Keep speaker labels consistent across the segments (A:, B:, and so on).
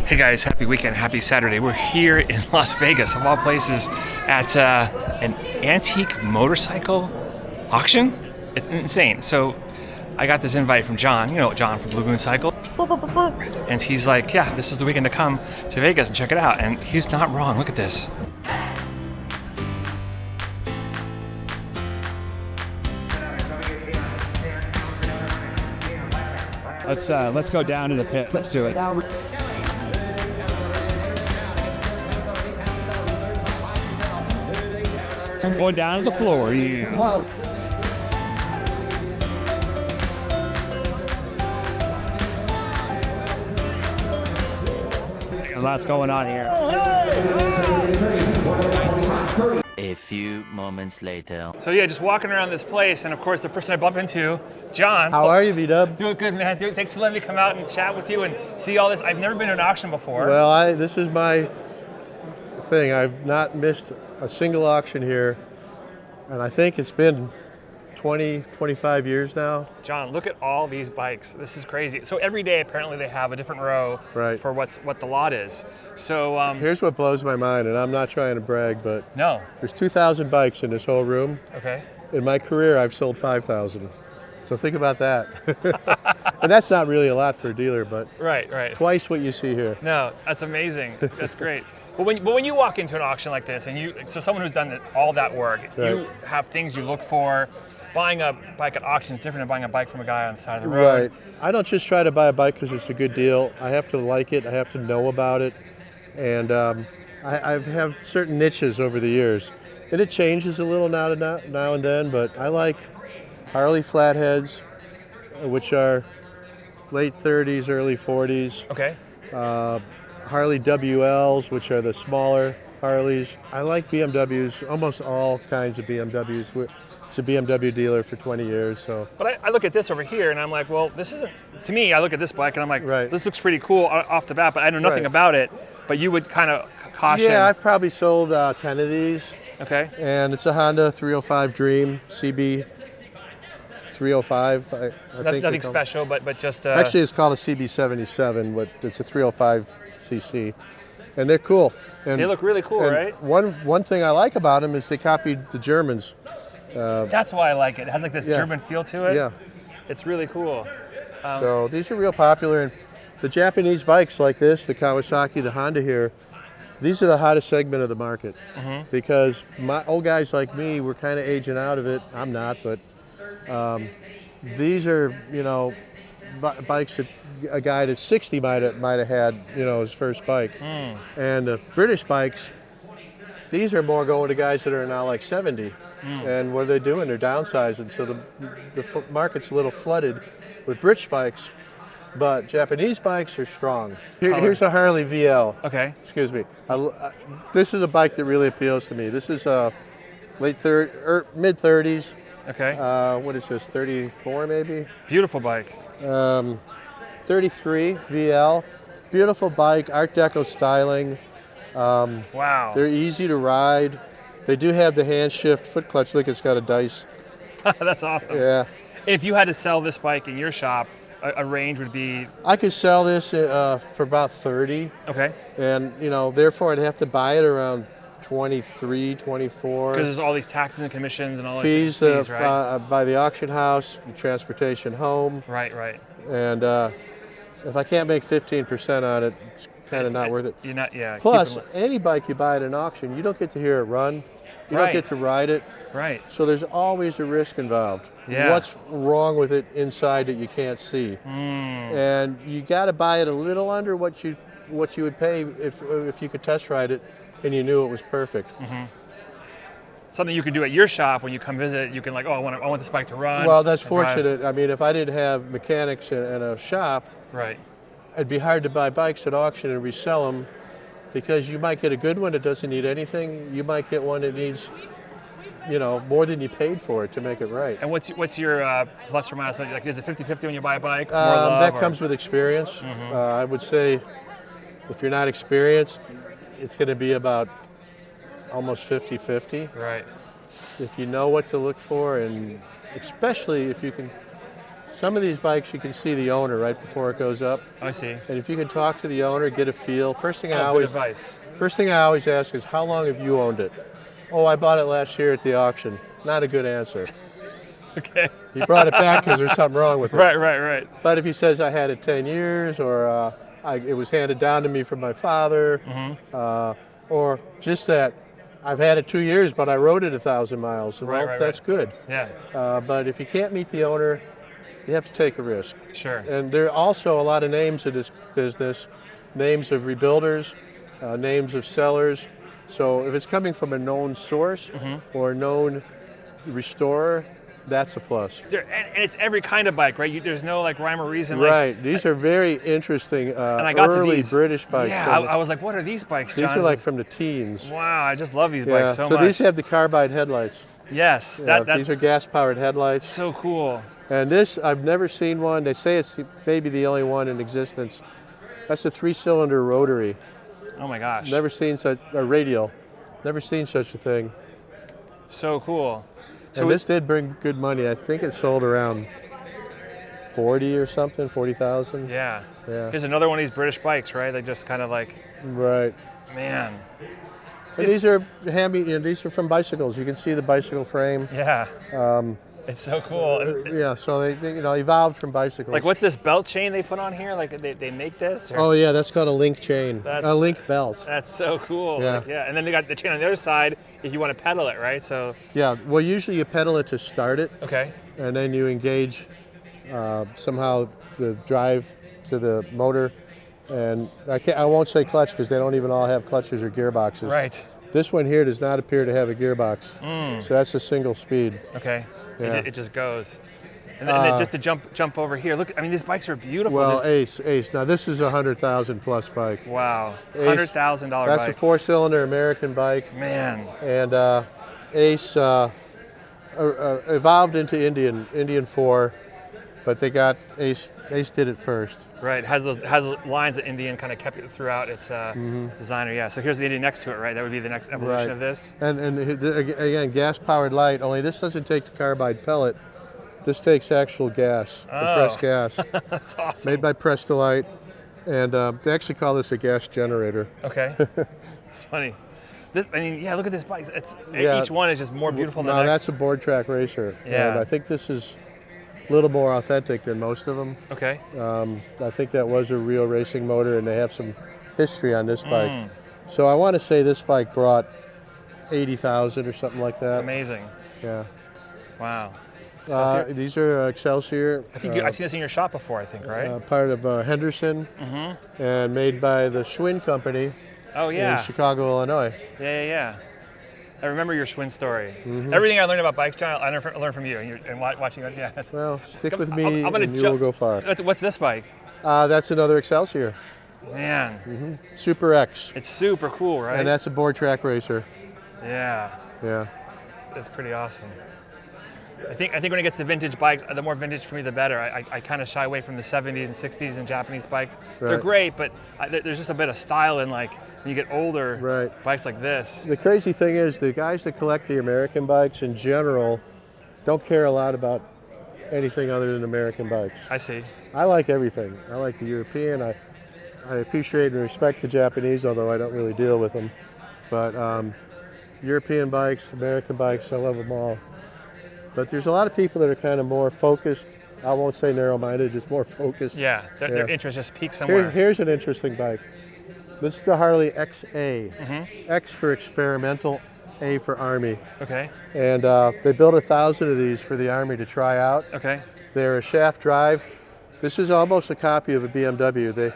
A: Hey guys, happy weekend, happy Saturday. We're here in Las Vegas, of all places, at an antique motorcycle auction. It's insane. So I got this invite from John, you know John from Blue Moon Cycle. And he's like, yeah, this is the weekend to come to Vegas and check it out. And he's not wrong, look at this. Let's go down to the pit. Let's do it. Going down to the floor. Yeah. Lots going on here.
B: A few moments later.
A: So yeah, just walking around this place, and of course the person I bump into, John.
C: How are you, B-Dub?
A: Doing good, man. Thanks for letting me come out and chat with you and see all this. I've never been to an auction before.
C: Well, this is my thing. I've not missed a single auction here, and I think it's been 20, 25 years now.
A: John, look at all these bikes. This is crazy. So every day, apparently, they have a different row for what the lot is. So
C: here's what blows my mind, and I'm not trying to brag, but
A: no,
C: there's 2,000 bikes in this whole room.
A: Okay.
C: In my career, I've sold 5,000. So think about that. And that's not really a lot for a dealer, but
A: right.
C: Twice what you see here.
A: No, that's amazing. That's great. But when you walk into an auction like this, and so someone who's done all that work, you have things you look for. Buying a bike at auction is different than buying a bike from a guy on the side of the road.
C: Right. I don't just try to buy a bike because it's a good deal. I have to like it. I have to know about it. And I've had certain niches over the years. And it changes a little now and then, but I like Harley flatheads, which are late 30s, early 40s.
A: Okay.
C: Harley WLs, which are the smaller Harleys. I like BMWs, almost all kinds of BMWs. It's a BMW dealer for 20 years, so.
A: But I look at this over here, and I'm like, well, this isn't, to me, I look at this bike, and I'm like, this looks pretty cool off the bat, but I know nothing about it. But you would kind of caution.
C: Yeah, I've probably sold 10 of these.
A: Okay.
C: And it's a Honda 305 Dream CB 305. I think
A: nothing special, but just.
C: Actually, it's called a CB77, but it's a 305 cc, and they're cool. And
A: they look really cool, right?
C: One thing I like about them is they copied the Germans.
A: That's why I like it. It has like this German feel to it.
C: Yeah.
A: It's really cool.
C: So these are real popular. And the Japanese bikes like this, the Kawasaki, the Honda here, these are the hottest segment of the market. Because my old guys like me, we're kind of aging out of it. I'm not, but these are, bikes that a guy that's 60 might have had, his first bike. And the British bikes, these are more going to guys that are now like 70. And what are they doing? They're downsizing. So the market's a little flooded with British bikes, but Japanese bikes are strong. Here's a Harley VL.
A: Okay.
C: Excuse me. This is a bike that really appeals to me. This is mid 30s.
A: Okay.
C: What is this? 34 maybe?
A: Beautiful bike.
C: 33 VL. Beautiful bike. Art Deco styling.
A: Wow.
C: They're easy to ride. They do have the hand shift foot clutch. Look, it's got a dice.
A: That's awesome.
C: Yeah.
A: If you had to sell this bike in your shop, a range would be?
C: I could sell this for about 30.
A: Okay.
C: And, therefore I'd have to buy it around 23, 24.
A: Because there's all these taxes and commissions and all
C: these
A: fees, right?
C: By the auction house, the transportation home.
A: Right.
C: And if I can't make 15% on it, it's kind of not worth it.
A: You're not, yeah.
C: Plus, any bike you buy at an auction, you don't get to hear it run. You don't get to ride it.
A: Right.
C: So there's always a risk involved.
A: Yeah.
C: What's wrong with it inside that you can't see? And you got to buy it a little under what you would pay if you could test ride it and you knew it was perfect.
A: Something you could do at your shop when you come visit. You can I want this bike to run.
C: Well, that's fortunate. I mean, if I didn't have mechanics and a shop, it'd be hard to buy bikes at auction and resell them, because you might get a good one that doesn't need anything. You might get one that needs, more than you paid for it to make it right.
A: And what's your plus or minus? Like, is it 50-50 when you buy a bike?
C: That comes with experience. I would say if you're not experienced, it's going to be about almost 50-50.
A: Right.
C: If you know what to look for, and especially if you can some of these bikes you can see the owner right before it goes up.
A: I see.
C: And if you can talk to the owner, get a feel. First thing
A: Good advice.
C: First thing I always ask is, how long have you owned it? Oh, I bought it last year at the auction. Not a good answer.
A: Okay.
C: He brought it back because there's something wrong with it.
A: Right.
C: But if he says I had it 10 years, or it was handed down to me from my father, or just that I've had it 2 years, but I rode it 1,000 miles, that's good.
A: Yeah.
C: But if you can't meet the owner, you have to take a risk.
A: Sure.
C: And there are also a lot of names in this business, names of rebuilders, names of sellers. So if it's coming from a known source or a known restorer, that's a plus.
A: And it's every kind of bike, right? There's no like rhyme or reason.
C: Right. These are very interesting
A: and I got
C: early
A: these.
C: British bikes.
A: Yeah, I was like, what are these bikes, John?
C: These are like from the teens.
A: Wow, I just love these bikes so
C: so
A: much.
C: these have the carbide headlights.
A: Yes,
C: Yeah,
A: that's
C: these are gas-powered headlights.
A: so cool.
C: And this, I've never seen one. They say it's maybe the only one in existence. That's a 3-cylinder rotary.
A: Oh my gosh.
C: Never seen such a radial. Never seen such a thing.
A: So cool.
C: And this did bring good money. I think it sold around 40 or something, 40,000.
A: Yeah.
C: Yeah.
A: Here's another one of these British bikes, right? They just kind of like,
C: Right.
A: man.
C: And these are these are from bicycles. You can see the bicycle frame.
A: Yeah. It's so cool.
C: Yeah, so they evolved from bicycles.
A: Like, what's this belt chain they put on here? Like, they make this? Or?
C: Oh yeah, that's called a link chain.
A: That's
C: a link belt.
A: That's so cool.
C: Yeah.
A: Like, yeah. And then they got the chain on the other side if you want to pedal it, right? So.
C: Yeah. Well, usually you pedal it to start it.
A: Okay.
C: And then you engage somehow the drive to the motor. And I won't say clutch because they don't even all have clutches or gearboxes.
A: Right.
C: This one here does not appear to have a gearbox. So that's a single speed.
A: Okay.
C: Yeah.
A: It just goes. And then just to jump over here, look, I mean, these bikes are beautiful.
C: Well, Ace. Now this is a 100,000 plus bike.
A: Wow.
C: Ace,
A: $100,000 bike.
C: That's a 4-cylinder American bike.
A: Man.
C: And Ace evolved into Indian 4, but they got Ace did it first.
A: Right. It has those lines that Indian kind of kept it throughout its designer. Yeah. So here's the Indian next to it, right? That would be the next evolution of this.
C: And again, gas-powered light. Only this doesn't take the carbide pellet. This takes actual gas, compressed gas.
A: That's awesome.
C: Made by Prestolite, and they actually call this a gas generator.
A: Okay. It's funny. I mean, yeah. Look at this bike. Each one is just more beautiful than the next.
C: No, that's a board track racer.
A: Yeah.
C: And I think this is a little more authentic than most of them.
A: Okay.
C: I think that was a real racing motor, and they have some history on this bike. So I want to say this bike brought 80,000 or something like that.
A: Amazing.
C: Yeah.
A: Wow.
C: These are Excelsior.
A: I think I've seen this in your shop before, I think, right?
C: Part of Henderson, and made by the Schwinn Company in Chicago, Illinois.
A: Yeah. I remember your Schwinn story. Everything I learned about bikes, John, I learned from you and watching it. Yeah.
C: Well, stick with me and you will go far.
A: What's this bike?
C: That's another Excelsior.
A: Man.
C: Super X.
A: It's super cool, right?
C: And that's a board track racer.
A: Yeah.
C: Yeah.
A: That's pretty awesome. I think when it gets to vintage bikes, the more vintage for me, the better. I kind of shy away from the 70s and 60s and Japanese bikes. Right. They're great, but there's just a bit of style in like when you get older, bikes like this.
C: The crazy thing is the guys that collect the American bikes in general don't care a lot about anything other than American bikes.
A: I see.
C: I like everything. I like the European. I appreciate and respect the Japanese, although I don't really deal with them. But European bikes, American bikes, I love them all. But there's a lot of people that are kind of more focused. I won't say narrow-minded, just more focused.
A: Yeah, their interest just peaks somewhere.
C: Here's an interesting bike. This is the Harley XA. X for experimental, A for Army.
A: Okay.
C: And they built 1,000 of these for the Army to try out.
A: Okay.
C: They're a shaft drive. This is almost a copy of a BMW.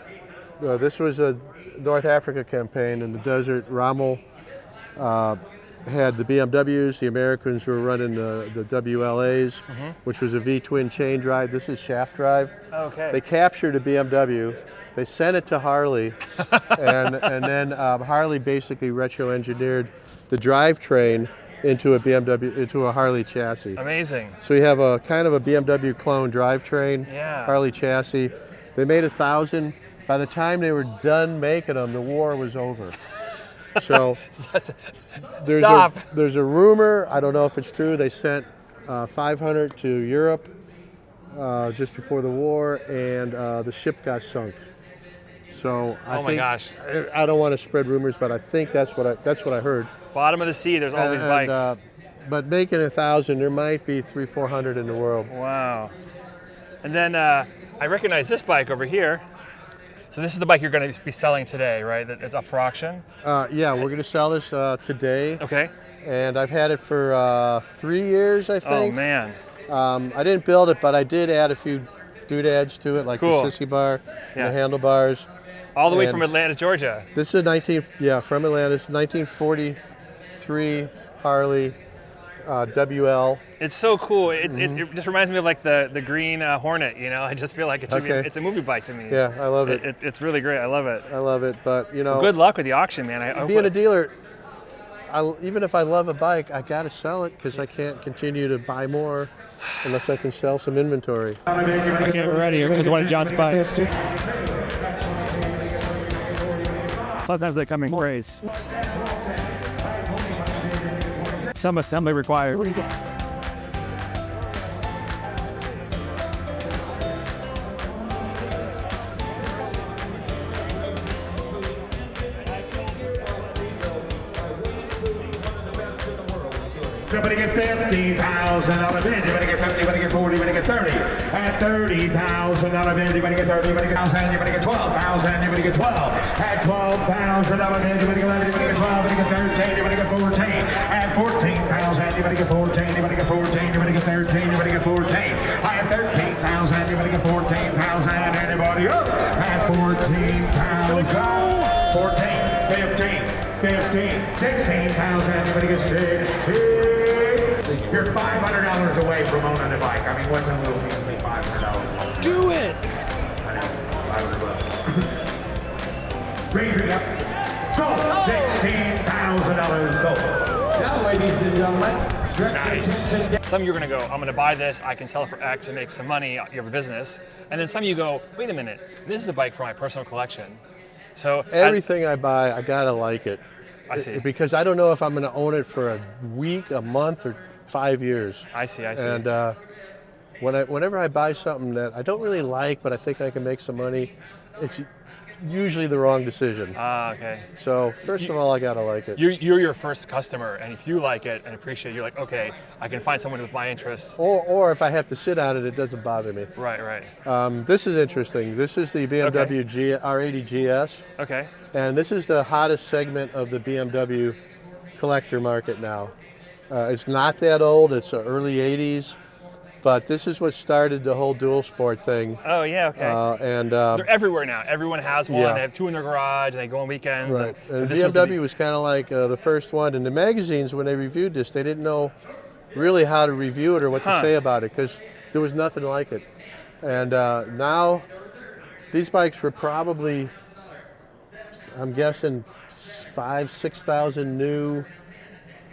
C: This was a North Africa campaign in the desert. Rommel had the BMWs. The Americans were running the WLAs, which was a V-twin chain drive. This is shaft drive.
A: Okay.
C: They captured a BMW. They sent it to Harley, and then Harley basically retro-engineered the drivetrain into a BMW, into a Harley chassis.
A: Amazing.
C: So you have a kind of a BMW clone drivetrain,
A: Yeah.
C: Harley chassis. They made 1,000. By the time they were done making them, the war was over. So there's a rumor, I don't know if it's true, they sent 500 to Europe, just before the war, and the ship got sunk. So I
A: Oh my
C: think,
A: gosh.
C: I don't want to spread rumors, but I think that's what I heard.
A: Bottom of the sea, there's all these bikes.
C: But making 1,000, there might be 300-400 in the world.
A: Wow. And then I recognize this bike over here. So this is the bike you're going to be selling today, right? It's up for auction?
C: Yeah, we're going to sell this today.
A: Okay.
C: And I've had it for 3 years, I think.
A: Oh, man.
C: I didn't build it, but I did add a few doodads to it, like
A: Cool.
C: the sissy bar,
A: Yeah.
C: and the handlebars.
A: All the way
C: And
A: from Atlanta, Georgia.
C: This is from Atlanta. It's 1943 Harley WL.
A: It's so cool. It just reminds me of like the green Hornet, you know? I just feel like it should be,
C: Okay.
A: it's a movie bike to me.
C: Yeah, I love it.
A: It's really great. I love it.
C: I love it, but you know,
A: Good luck with the auction, man. I hope
C: being a dealer, even if I love a bike, I gotta sell it because I can't continue to buy more unless I can sell some inventory.
A: Okay, we're ready here because one of John's bikes. Sometimes they come in grays. Some assembly required.
D: Somebody get 50,000 on a bid. Anybody get 50, anybody get 40, anybody get 30. At 30,000 on a bid, anybody get 30, anybody get 1,000, anybody get 12,000, anybody get 12. At 12,000 on a bid, anybody get 11, anybody get 12, anybody get 13, anybody get 14. At 14,000, anybody get 14, anybody get 14, anybody get 13, anybody get 14. At 13,000, anybody get 14,000, anybody else? At 14,000, 14, 15, 16,000, anybody get 16. You're $500 away from owning a bike. I mean, what's a little measly $500?
A: Do it!
D: I know, $500. Raise it up. Sold. $16,000 sold. Now, ladies and gentlemen.
A: Nice. Some of you are going to go, I'm going to buy this, I can sell it for X and make some money, you have a business. And then some of you go, wait a minute, this is a bike for my personal collection. So
C: Everything I buy, I gotta like it.
A: I see.
C: Because I don't know if I'm gonna own it for a week, a month, or 5 years.
A: I see.
C: And whenever I buy something that I don't really like, but I think I can make some money, it's usually the wrong decision.
A: Okay.
C: So first of all, I gotta like it.
A: You're your first customer, and if you like it and appreciate it, you're like, okay, I can find someone with my interests.
C: Or if I have to sit on it, it doesn't bother me.
A: Right.
C: This is interesting. This is the BMW R80 GS.
A: Okay.
C: And this is the hottest segment of the BMW collector market now. It's not that old, it's the early 80s, but this is what started the whole dual sport thing.
A: Oh, yeah, okay. They're everywhere now. Everyone has one.
C: Yeah.
A: They have two in their garage, and they go on weekends.
C: Right. And
A: this was the
C: BMW was kind of like the first one. And the magazines, when they reviewed this, they didn't know really how to review it or what to say about it because there was nothing like it. And now, these bikes were probably, I'm guessing, 5,000-6,000 new.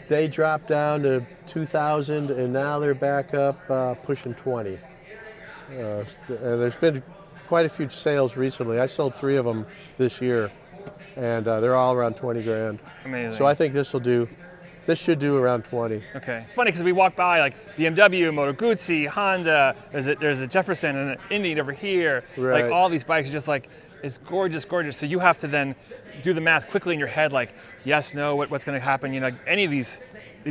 C: They dropped down to 2,000, and now they're back up pushing 20. And there's been quite a few sales recently. I sold 3 of them this year, and they're all around 20 grand.
A: Amazing.
C: So I think this should do around 20.
A: Okay. Funny because we walk by like BMW, Moto Guzzi, Honda. There's a Jefferson and an Indian over here.
C: Right.
A: Like all these bikes are just like, it's gorgeous. So you have to then do the math quickly in your head, like yes, no, what's going to happen? You know, like any of these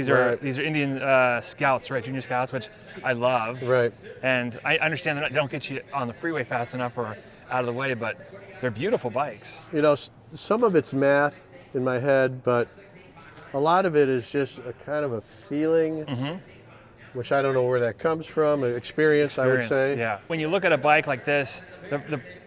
A: are Indian scouts, right? Junior scouts, which I love.
C: Right.
A: And I understand that they don't get you on the freeway fast enough or out of the way, but they're beautiful bikes.
C: You know, some of it's math in my head, but a lot of it is just a kind of a feeling, which I don't know where that comes from. Experience, I would say.
A: Yeah. When you look at a bike like this,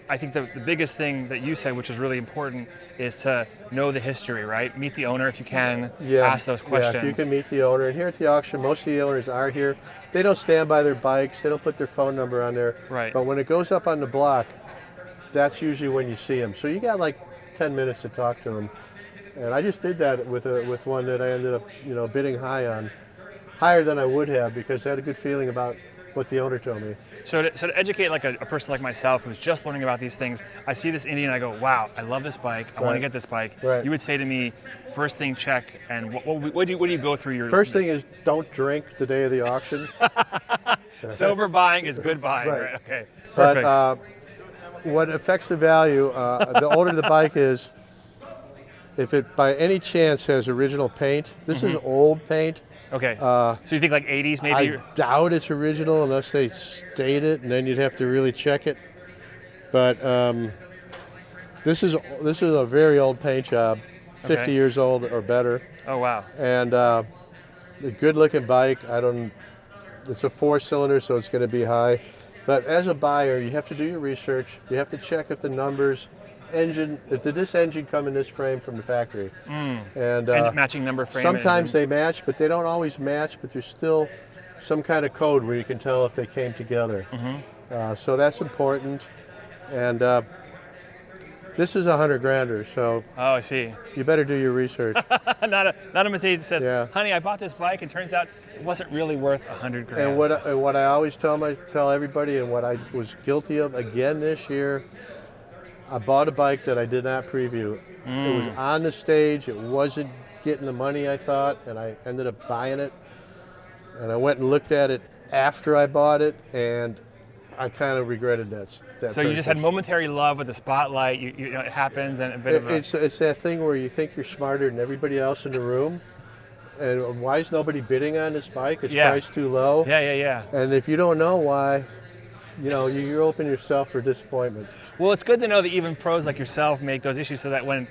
A: I think the biggest thing that you said, which is really important, is to know the history, right? Meet the owner if you can, ask those questions.
C: Yeah, if you can meet the owner. And here at the auction, most of the owners are here. They don't stand by their bikes. They don't put their phone number on there.
A: Right.
C: But when it goes up on the block, that's usually when you see them. So you got like 10 minutes to talk to them. And I just did that with one that I ended up, bidding higher than I would have because I had a good feeling about what the owner told me.
A: So to educate like a person like myself who's just learning about these things, I see this Indian and I go, wow, I love this bike. I want to get this bike.
C: Right.
A: You would say to me, first thing, check. And what do you go through your...
C: First thing is don't drink the day of the auction.
A: Sober buying is good buying.
C: Right.
A: Right. Okay.
C: But
A: Perfect.
C: what affects the value, the older the bike is, if it by any chance has original paint, this is old paint.
A: Okay. So you think like 80s maybe?
C: I doubt it's original unless they state it, and then you'd have to really check it. But this is a very old paint job, 50
A: Okay.
C: years old or better,
A: Oh wow.
C: and a good-looking bike. It's a 4-cylinder, so it's going to be high. But as a buyer, you have to do your research. You have to check if the numbers, if this engine come in this frame from the factory, and
A: matching number frame.
C: sometimes they match, but they don't always match. But there's still some kind of code where you can tell if they came together. So that's important. And this is a $100,000, so
A: Oh, I see.
C: you better do your research.
A: not a Mercedes that says,
C: Yeah.
A: "Honey, I bought this bike, and turns out it wasn't really worth $100,000."
C: And what I always tell everybody, and what I was guilty of again this year, I bought a bike that I did not preview. It was on the stage. It wasn't getting the money I thought, and I ended up buying it. And I went and looked at it after I bought it, and I kind of regretted that.
A: So you just had
C: purchase.
A: momentary love with the spotlight. You know, it happens, and a bit of a,
C: It's that thing where you think you're smarter than everybody else in the room, and why is nobody bidding on this bike? It's
A: Yeah.
C: priced too low.
A: yeah.
C: And if you don't know why, you open yourself for disappointment.
A: Well, it's good to know that even pros like yourself make those issues, so that when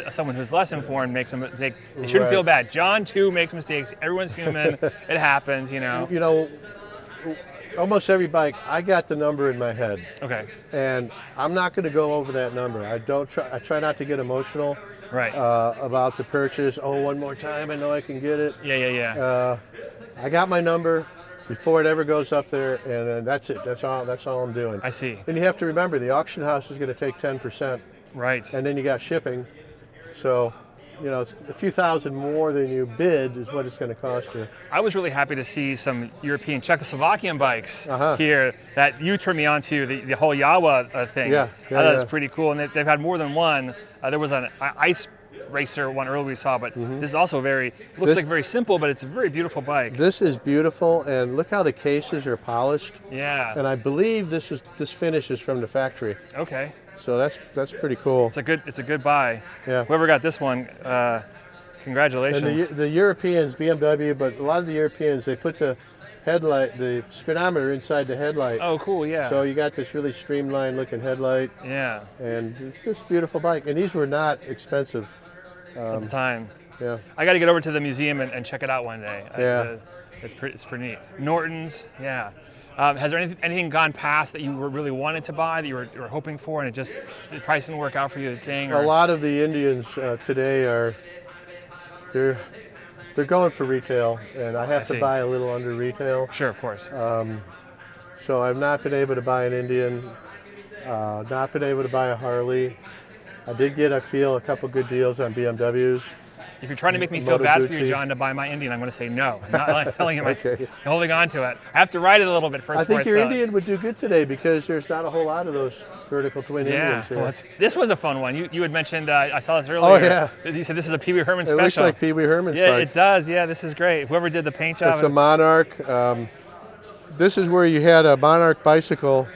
A: someone who's less informed makes a mistake, they shouldn't
C: Right.
A: feel bad. John too makes mistakes. Everyone's human. It happens, you know.
C: Almost every bike, I got the number in my head,
A: Okay.
C: and I'm not going to go over that number. I try not to get emotional
A: Right.
C: about the purchase. Oh, one more time, I know I can get it.
A: Yeah.
C: I got my number before it ever goes up there, and that's it. That's all I'm doing.
A: I see.
C: And you have to remember, the auction house is going to take 10%,
A: Right.
C: and then you got shipping. So, it's a few thousand more than you bid is what it's going to cost you.
A: I was really happy to see some European Czechoslovakian bikes
C: Uh-huh.
A: here that you turned me on to, the whole Yawa thing.
C: Yeah,
A: I thought
C: yeah.
A: that's pretty cool, and they've had more than one. There was an ice racer one earlier we saw, but this is also looks like very simple, but it's a very beautiful bike.
C: This is beautiful, and look how the cases are polished.
A: Yeah.
C: And I believe this finish is from the factory.
A: Okay.
C: So that's pretty cool.
A: It's a good buy.
C: Yeah.
A: Whoever got this one, congratulations.
C: And the Europeans, BMW, but a lot of the Europeans, they put the speedometer inside the headlight.
A: Oh, cool. Yeah.
C: So you got this really streamlined looking headlight,
A: yeah.
C: and it's just a beautiful bike. And these were not expensive.
A: At the time,
C: Yeah.
A: I got to get over to the museum and check it out one day.
C: Yeah.
A: It's pretty neat. Norton's. Yeah. Has there anything gone past that you were really wanted to buy that you were hoping for, and the price didn't work out for you? The thing.
C: A lot of the Indians today they're going for retail, and I have
A: see.
C: to buy a little under retail.
A: Sure, of course.
C: So I've not been able to buy an Indian, not been able to buy a Harley. I did get, I feel, a couple good deals on BMWs.
A: If you're trying to make me feel bad for you,
C: Guzzi.
A: John, to buy my Indian, I'm going to say no. I'm not selling it.
C: Okay.
A: I'm holding on to it. I have to ride it a little bit first.
C: I think
A: before
C: your
A: sell it.
C: Indian would do good today because there's not a whole lot of those vertical twin
A: Yeah,
C: Indians here.
A: well, this was a fun one. You had mentioned, I saw this earlier.
C: yeah.
A: You said this is a Pee Wee Herman
C: It
A: special.
C: looks like Pee Wee Herman's
A: Yeah,
C: bike.
A: it does. Yeah, this is great. Whoever did the paint job.
C: It's a Monarch. This is where you had a Monarch bicycle,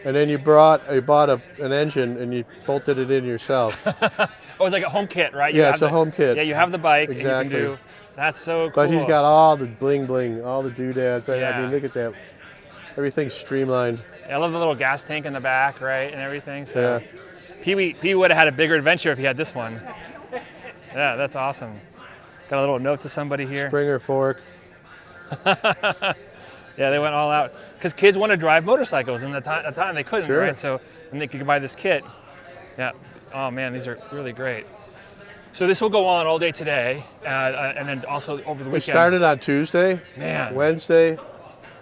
C: and then you bought an engine and you bolted it in yourself.
A: Oh, it's like a home kit, right?
C: Yeah, it's a home kit.
A: Yeah, you have the bike.
C: Exactly.
A: And you can do, that's so cool.
C: But he's got all the bling bling, all the doodads. I
A: Yeah.
C: mean, look at that. Everything's streamlined.
A: I love the little gas tank in the back, right, and everything. So
C: Yeah.
A: Pee Wee would have had a bigger adventure if he had this one. Yeah, that's awesome. Got a little note to somebody here.
C: Springer fork.
A: Yeah, they went all out because kids want to drive motorcycles, and at the time they couldn't,
C: Sure.
A: right? So when they could buy this kit, yeah. Oh man, these are really great. So this will go on all day today, and then also over the
C: We
A: weekend.
C: started on Tuesday,
A: Man.
C: Wednesday,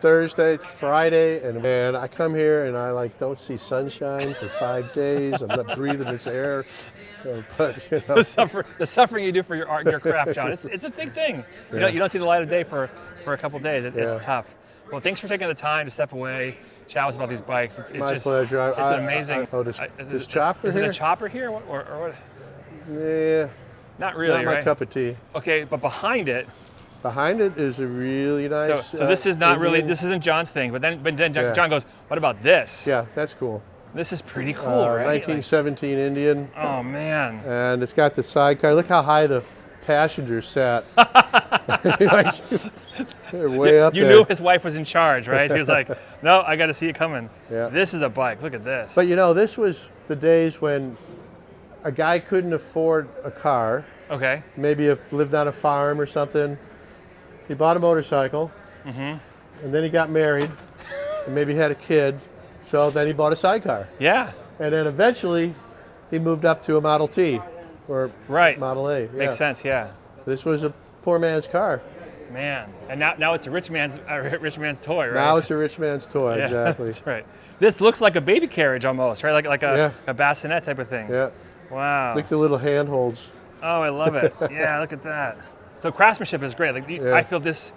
C: Thursday, Friday, and man, I come here and I don't see sunshine for 5 days. I'm not breathing this air, but
A: the suffering you do for your art and your craft, John. It's a big thing.
C: Yeah.
A: You don't see the light of day for a couple days.
C: Yeah.
A: It's tough. Well, thanks for taking the time to step away, chat with us about these bikes. It's
C: My
A: just,
C: pleasure.
A: It's amazing.
C: This chopper
A: Is it
C: here?
A: a chopper here, or what?
C: Yeah,
A: Not really,
C: not my
A: right?
C: cup of tea.
A: Okay, but behind it,
C: Behind it is a really nice.
A: So this is not really,
C: Indian-
A: this isn't John's thing, but then
C: Yeah.
A: John goes, what about this?
C: Yeah, that's cool.
A: This is pretty cool, right?
C: 1917 Indian,
A: Oh man.
C: and it's got the sidecar. Look how high the passengers sat. They're way up
A: You
C: there.
A: knew his wife was in charge, right? He was like, no, I got to see it coming.
C: Yeah.
A: This is a bike. Look at this.
C: But you know, this was the days when a guy couldn't afford a car.
A: Okay.
C: Maybe lived on a farm or something. He bought a motorcycle, and then he got married, and maybe had a kid. So then he bought a sidecar,
A: Yeah.
C: and then eventually he moved up to a Model T or
A: Right.
C: Model A. Yeah.
A: Makes sense. Yeah.
C: This was a poor man's car.
A: Man. And now it's a rich man's toy, right?
C: Now it's a rich man's toy.
A: Yeah,
C: Exactly.
A: That's right. This looks like a baby carriage almost, right? Like
C: Yeah.
A: a bassinet type of thing.
C: Yeah.
A: Wow.
C: Look at the little handholds.
A: Oh, I love it. Yeah, look at that. The craftsmanship is great. Like
C: Yeah.
A: I feel this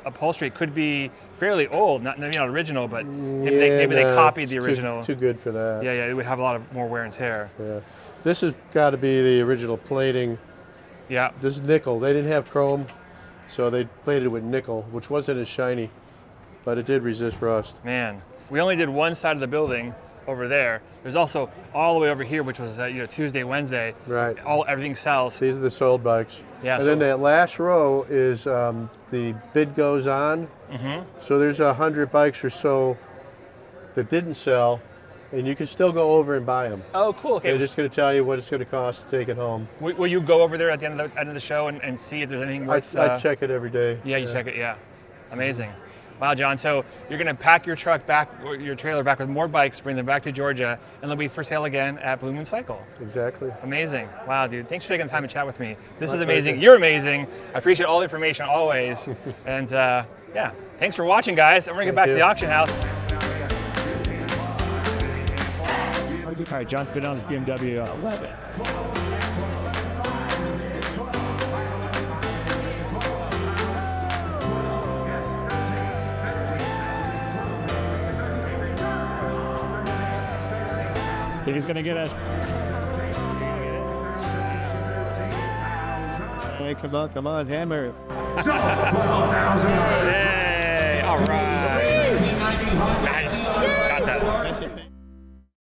A: upholstery could be fairly old, not original, but maybe they
C: no,
A: copied the
C: it's
A: original.
C: Too good for that.
A: Yeah, it would have a lot of more wear and tear.
C: Yeah. This has got to be the original plating.
A: Yeah.
C: This is nickel. They didn't have chrome, so they plated with nickel, which wasn't as shiny, but it did resist rust.
A: Man, we only did one side of the building over there. There's also all the way over here, which was Tuesday, Wednesday.
C: Right.
A: Everything sells.
C: These are the sold bikes.
A: Yeah.
C: And
A: So
C: then that last row is the bid goes on. So there's 100 bikes or so that didn't sell, and you can still go over and buy them.
A: oh, cool. Okay.
C: They're just going to tell you what it's going to cost to take it home.
A: Will you go over there at the end of the show and see if there's anything worth?
C: I check it every day.
A: Yeah, you check it. Yeah, amazing. Wow, John. So you're gonna pack your truck back, or your trailer back with more bikes, bring them back to Georgia, and they'll be for sale again at Blue Moon Cycle.
C: Exactly.
A: Amazing. Wow, dude. Thanks for taking the time to chat with me. This is
C: My
A: amazing.
C: pleasure.
A: You're amazing. I appreciate all the information always. And yeah, thanks for watching, guys. I'm gonna get back to
C: you.
A: the auction house.
E: All right, John's been on his BMW 11. Think he's gonna get us? Hey, come on, hammer.
D: $12,000.